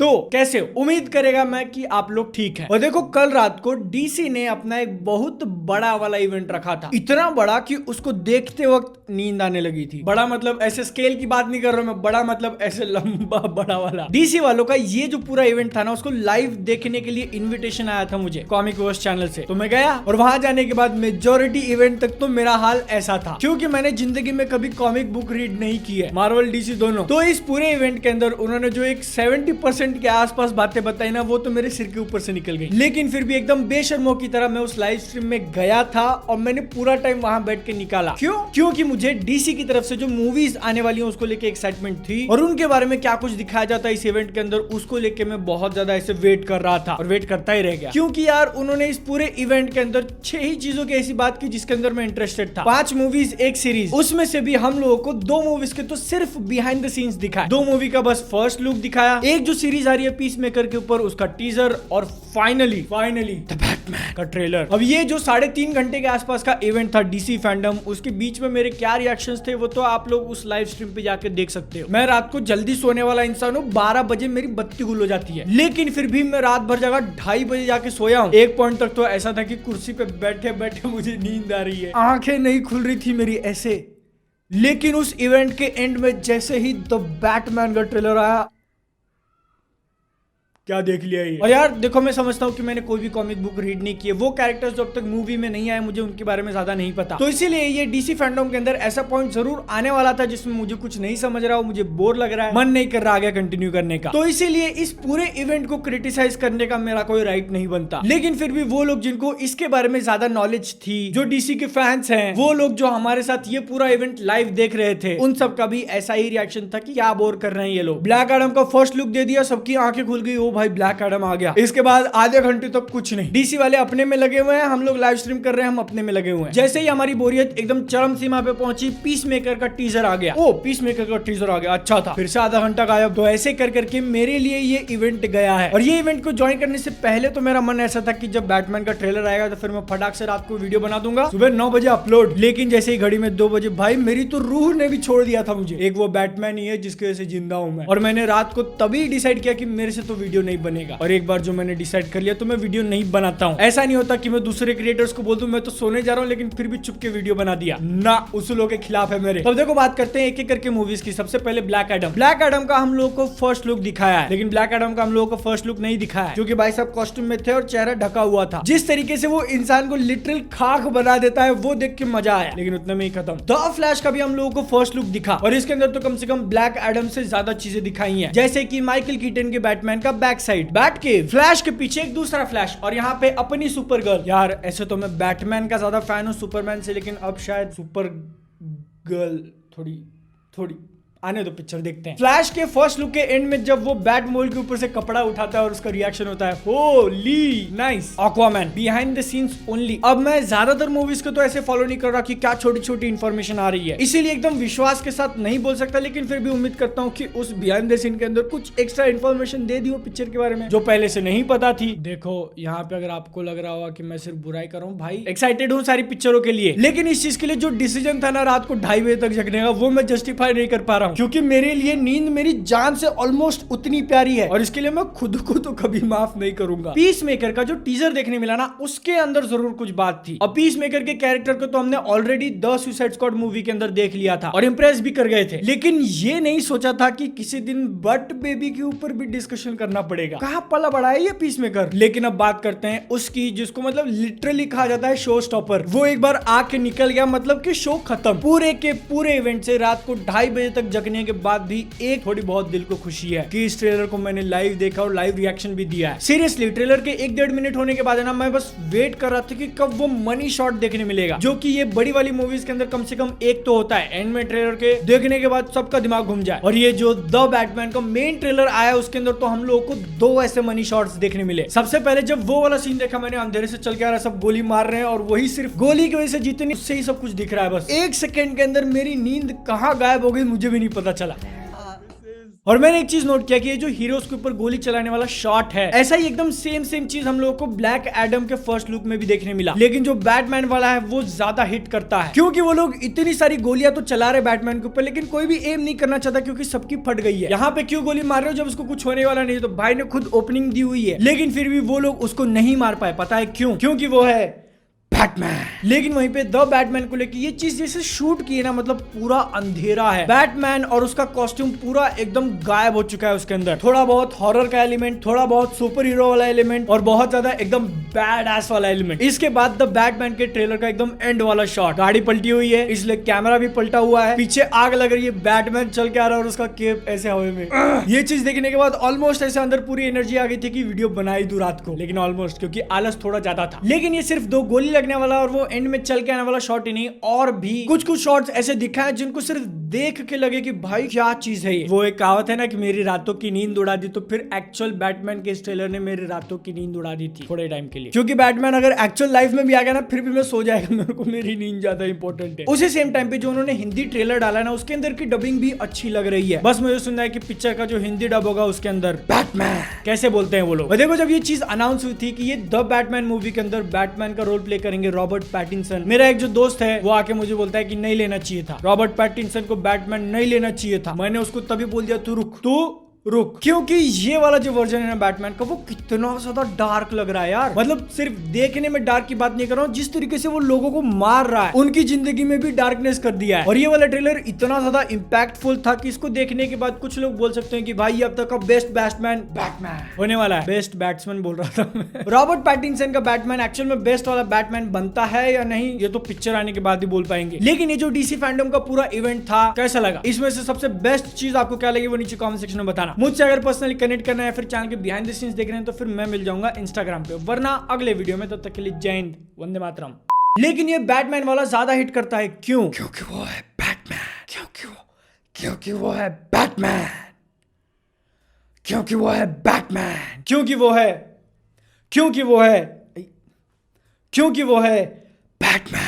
तो कैसे हो? उम्मीद करेगा मैं कि आप लोग ठीक हैं। और देखो कल रात को डीसी ने अपना एक बहुत बड़ा वाला इवेंट रखा था, इतना बड़ा कि उसको देखते वक्त नींद आने लगी थी। बड़ा मतलब ऐसे स्केल की बात नहीं कर रहा हूं मैं, बड़ा मतलब ऐसे लंबा बड़ा वाला। डीसी वालों का ये जो पूरा इवेंट था ना, उसको लाइव देखने के लिए इन्विटेशन आया था मुझे कॉमिक वर्स चैनल से। तो मैं गया और वहां जाने के बाद मेजॉरिटी इवेंट तक तो मेरा हाल ऐसा था, क्योंकि मैंने जिंदगी में कभी कॉमिक बुक रीड नहीं की है, मार्वल डीसी दोनों। तो इस पूरे इवेंट के अंदर उन्होंने जो एक 70% के आसपास बातें बताई ना, वो तो मेरे सिर के ऊपर से निकल गई। लेकिन फिर भी एकदम बेशर्मों की तरह मैं उस लाइव स्ट्रीम में गया था और मैंने पूरा टाइम वहां बैठ के निकाला। क्यों? क्योंकि मुझे डीसी की तरफ से जो मूवीज आने वाली हैं उसको लेके एक्साइटमेंट थी, और उनके बारे में क्या कुछ दिखाया जाता है इस इवेंट के अंदर, उसको लेके मैं बहुत ज्यादा ऐसे वेट कर रहा था और वेट करता ही रह गया। क्योंकि यार उन्होंने इस पूरे इवेंट के अंदर 6 ही चीजों की ऐसी बात की जिसके अंदर मैं इंटरेस्टेड था। 5 मूवीज, एक सीरीज, उसमें से भी हम लोगों को 2 मूवीज के तो सिर्फ बिहाइंड द सीन्स दिखाया, 2 मूवी का बस फर्स्ट लुक दिखाया, एक जो सीरीज आ रही है पीस मेकर के ऊपर उसका टीजर, और फाइनली द बैटमैन का ट्रेलर। अब ये जो 3.5 घंटे के आसपास का इवेंट था डीसी फैंडम, उसके बीच में मेरे क्या रिएक्शंस थे वो तो आप लोग उस लाइव स्ट्रीम पे जाके देख सकते हो। मैं रात को जल्दी सोने वाला इंसान हूँ, 12 बजे मेरी बत्ती गुल हो जाती है, लेकिन फिर भी मैं रात भर जगह 2:30 बजे जाके सोया हूँ। एक पॉइंट तक तो ऐसा था कि कुर्सी पे बैठे बैठे मुझे नींद आ रही है, आंखें नहीं खुल रही थी मेरी ऐसे। लेकिन उस इवेंट के एंड में जैसे ही द बैटमैन का ट्रेलर आया, क्या देख लिया ये। और यार देखो, मैं समझता हूँ कि मैंने कोई भी कॉमिक बुक रीड नहीं की है, वो कैरेक्टर्स जो अब तक मूवी में नहीं आए मुझे उनके बारे में ज्यादा नहीं पता, तो इसीलिए ये डीसी फैंडम के अंदर ऐसा पॉइंट जरूर आने वाला था जिसमें मुझे कुछ नहीं समझ रहा हो, मुझे बोर लग रहा है, मन नहीं कर रहा आगे कंटिन्यू करने का। तो इसीलिए इस पूरे इवेंट को क्रिटिसाइज करने का मेरा कोई राइट नहीं बनता। लेकिन फिर भी वो लोग जिनको इसके बारे में ज्यादा नॉलेज थी, जो डीसी के फैंस हैं, वो लोग जो हमारे साथ ये पूरा इवेंट लाइव देख रहे थे, उन सब का भी ऐसा ही रिएक्शन था कि क्या बोर कर रहे हैं ये लोग। ब्लैक एडम का फर्स्ट लुक दे दिया, सबकी आंखें खुल गई, ओ भाई ब्लैक एडम आ गया। इसके बाद आधे घंटे तक कुछ नहीं, डीसी वाले अपने में लगे हुए हैं, हम लोग लाइव स्ट्रीम कर रहे हैं, हम अपने में लगे हुए हैं। जैसे ही हमारी बोरियत एकदम चरम सीमा पे पहुंची, पीस मेकर का टीजर आ गया। ओ पीस मेकर का टीजर आ गया, अच्छा था, फिर से आधा घंटा गायब। तो ऐसे कर करके मेरे लिए ये इवेंट गया है। और ये इवेंट को ज्वाइन करने से पहले तो मेरा मन ऐसा था कि जब बैटमैन का ट्रेलर आएगा तो फिर मैं फटाक से रात को वीडियो बना दूंगा, सुबह 9 बजे अपलोड। लेकिन जैसे ही घड़ी में 2 बजे, भाई मेरी तो रूह ने भी छोड़ दिया था मुझे। एक वो बैटमैन ही है जिसकी वजह से जिंदा हूं मैं, और मैंने रात को तभी डिसाइड किया कि मेरे से तो वीडियो नहीं बनेगा। और एक बार जो मैंने डिसाइड कर लिया तो मैं वीडियो नहीं बनाता हूं। ऐसा नहीं होता कि मैं दूसरे क्रिएटर्स को बोल दूं मैं तो सोने जा रहा हूं, लेकिन फिर भी चुप के वीडियो बना दिया ना, उसूलों के खिलाफ है मेरे। तब देखो बात करते हैं एक एक करके मूवीज की। सबसे पहले ब्लैक एडम का हम लोगों को फर्स्ट लुक दिखाया है, लेकिन ब्लैक एडम का हम लोगों को फर्स्ट लुक नहीं दिखाया है, क्योंकि भाई साहब कॉस्ट्यूम में थे और चेहरा ढका हुआ था। जिस तरीके से वो इंसान को लिटरल खाक बना देता है, वो देख के मजा आया, लेकिन उतने में ही खत्म। द फ्लैश का भी हम लोगों को फर्स्ट लुक दिखा, और इसके अंदर तो कम से कम ब्लैक एडम से ज्यादा चीजें दिखाई हैं, जैसे कि माइकल कीटन के बैटमैन का बैक साइड, बैट के फ्लैश के पीछे एक दूसरा फ्लैश, और यहाँ पे अपनी सुपर गर्ल। यार ऐसे तो मैं बैटमैन का ज्यादा फैन हूँ सुपरमैन से, लेकिन अब शायद सुपर गर्ल थोड़ी आने दो, पिक्चर देखते हैं। फ्लैश के फर्स्ट लुक के एंड में जब वो बैट मोल के ऊपर से कपड़ा उठाता है और उसका रिएक्शन होता है Holi nice. Aquaman behind the scenes only. अब मैं ज्यादातर मूवीज को तो ऐसे फॉलो नहीं कर रहा कि क्या छोटी छोटी इन्फॉर्मेशन आ रही है, इसीलिए एकदम विश्वास के साथ नहीं बोल सकता, लेकिन फिर भी उम्मीद करता हूँ कि उस बिहाइंड द सीन के अंदर कुछ एक्स्ट्रा इन्फॉर्मेशन दे दी हो पिक्चर के बारे में जो पहले से नहीं पता थी। देखो यहाँ पे अगर आपको लग रहा होगा कि मैं सिर्फ बुराई कर रहा हूँ, भाई एक्साइटेड हूँ सारी पिक्चरों के लिए, लेकिन इस चीज के लिए जो डिसीजन था ना रात को 2:30 बजे तक जगने का, वो मैं जस्टिफाई नहीं कर पा रहा हूँ, क्योंकि मेरे लिए नींद मेरी जान से ऑलमोस्ट उतनी प्यारी है, और इसके लिए मैं खुद को तो कभी माफ नहीं करूंगा। पीस मेकर का जो टीजर देखने मिला ना, उसके अंदर जरूर कुछ बात थी। और पीस मेकर के कैरेक्टर को तो हमने already the suicide squad movie के अंदर देख लिया था और इंप्रेस भी कर गए थे, लेकिन ये नहीं सोचा था कि किसी दिन बट बेबी के ऊपर भी डिस्कशन करना पड़ेगा। कहाँ पला बड़ा है ये पीस मेकर। लेकिन अब बात करते हैं उसकी, जिसको मतलब लिटरली कहा जाता है शो स्टॉपर। वो एक बार आके निकल गया, मतलब कि शो खत्म। पूरे के पूरे इवेंट से रात को 2:30 बजे तक जगने के बाद भी एक थोड़ी बहुत दिल को खुशी है कि इस ट्रेलर को मैंने लाइव देखा और लाइव रिएक्शन भी दिया है। सीरियसली ट्रेलर के 1-1.5 मिनट होने के बाद है ना, मैं बस वेट कर रहा था कि कब वो मनी शॉट देखने मिलेगा, जो कि ये बड़ी वाली मूवीज के अंदर कम से कम एक तो होता है। एंड में ट्रेलर के देखने के बाद सबका दिमाग घूम जाए, और ये जो द बैटमैन का मेन ट्रेलर आया उसके अंदर तो हम लोगों को 2 ऐसे मनी शॉट्स देखने मिले। सबसे पहले जब वो वाला सीन देखा मैंने, अंधेरे से चल के आ रहा, सब गोली मार रहे हैं, और वही सिर्फ गोली की वजह से जितनी उससे ही सब कुछ दिख रहा है। बस 1 सेकंड के अंदर मेरी नींद कहाँ गायब हो गई मुझे भी नहीं पता चला। और मैंने एक चीज नोट किया कि ये जो हीरोज के ऊपर गोली चलाने वाला शॉट है, ऐसा ही एकदम सेम चीज हम लोगों को ब्लैक एडम के फर्स्ट लुक में भी देखने मिला, लेकिन जो बैटमैन वाला है वो ज्यादा हिट करता है, क्योंकि वो लोग इतनी सारी गोलियां तो चला रहे बैटमैन के ऊपर, लेकिन कोई भी एम नहीं करना चाहता क्योंकि सबकी फट गई है। यहाँ पे क्यों गोली मार रहे हो जब उसको कुछ होने वाला नहीं है? तो भाई ने खुद ओपनिंग दी हुई है, लेकिन फिर भी वो लोग उसको नहीं मार पाए। पता है क्यों? क्योंकि वो है बैटमैन। लेकिन वहीं पे द बैटमैन को लेके ये चीज जैसे शूट की है ना, मतलब पूरा अंधेरा है, बैटमैन और उसका कॉस्ट्यूम पूरा एकदम गायब हो चुका है। उसके अंदर थोड़ा बहुत हॉरर का एलिमेंट, थोड़ा बहुत सुपर हीरो वाला एलिमेंट और बहुत ज्यादा एकदम बैड एस वाला एलिमेंट। इसके बाद द बैटमैन के ट्रेलर का एकदम एंड वाला शॉट, गाड़ी पलटी हुई है इसलिए कैमरा भी पलटा हुआ है, पीछे आग लग रही है, बैटमैन चल के आ रहा है और उसका केप ऐसे हवा में। ये चीज देखने के बाद ऑलमोस्ट ऐसे अंदर पूरी एनर्जी आ गई थी कि वीडियो बनाई दूं रात को, लेकिन ऑलमोस्ट क्योंकि आलस थोड़ा ज्यादा था। लेकिन ये सिर्फ 2 गोली लगने वाला और वो एंड में चल के आने वाला शॉट ही नहीं, और भी कुछ शॉट्स ऐसे दिखाए जिनको सिर्फ देख के लगे कि भाई क्या चीज है ये। वो एक कहावत है ना कि मेरी रातों की नींद उड़ा दी, तो फिर एक्चुअल बैटमैन के इस ट्रेलर ने मेरी रातों की नींद उड़ा दी थी थोड़े टाइम के लिए, क्योंकि बैटमैन अगर एक्चुअल लाइफ में भी आ गया ना फिर भी मैं सो जाएगा, मेरे को मेरी नींद ज्यादा इंपॉर्टेंट है। उसी सेम टाइम पे जो उन्होंने हिंदी ट्रेलर डाला ना उसके अंदर की डबिंग भी अच्छी लग रही है। बस मुझे सुनना है कि पिक्चर का जो हिंदी डब होगा उसके अंदर बैटमैन कैसे बोलते हैं वो लोग। देखो जब ये चीज अनाउंस हुई थी कि ये द बैटमैन मूवी के अंदर बैटमैन का रोल प्ले करेंगे रॉबर्ट पैटिंसन, मेरा एक जो दोस्त है वो आके मुझे बोलता है कि नहीं लेना चाहिए था, रॉबर्ट पैटिंसन को बैटमैन नहीं लेना चाहिए था। मैंने उसको तभी बोल दिया तू रुक, क्योंकि ये वाला जो वर्जन है ना बैटमैन का वो कितना ज्यादा डार्क लग रहा है यार। मतलब सिर्फ देखने में डार्क की बात नहीं कर रहा हूँ, जिस तरीके से वो लोगों को मार रहा है उनकी जिंदगी में भी डार्कनेस कर दिया है। और ये वाला ट्रेलर इतना ज्यादा इंपैक्टफुल था कि इसको देखने के बाद कुछ लोग बोल सकते हैं कि भाई अब तक का बेस्ट बैटमैन होने वाला है। बेस्ट बैट्समैन बोल रहा था रॉबर्ट पैटिंसन का बैटमैन एक्चुअल में बेस्ट वाला बैटमैन बनता है या नहीं ये तो पिक्चर आने के बाद ही बोल पाएंगे। लेकिन ये जो डीसी फैंडम का पूरा इवेंट था कैसा लगा, इसमें से सबसे बेस्ट चीज आपको क्या लगी वो नीचे कमेंट सेक्शन में बताना। मुझसे अगर पर्सनली कनेक्ट करना है फिर चैनल के बिहाइंड द सीन्स देख रहे हैं तो फिर मैं मिल जाऊंगा इंस्टाग्राम पे, वरना अगले वीडियो में। तब तक के लिए जय हिंद, वंदे मातरम। लेकिन ये बैटमैन वाला ज्यादा हिट करता है क्यों? क्योंकि वो है बैटमैन, क्योंकि वो है बैटमैन, क्योंकि वो है बैटमैन, क्योंकि वो है बैटमैन।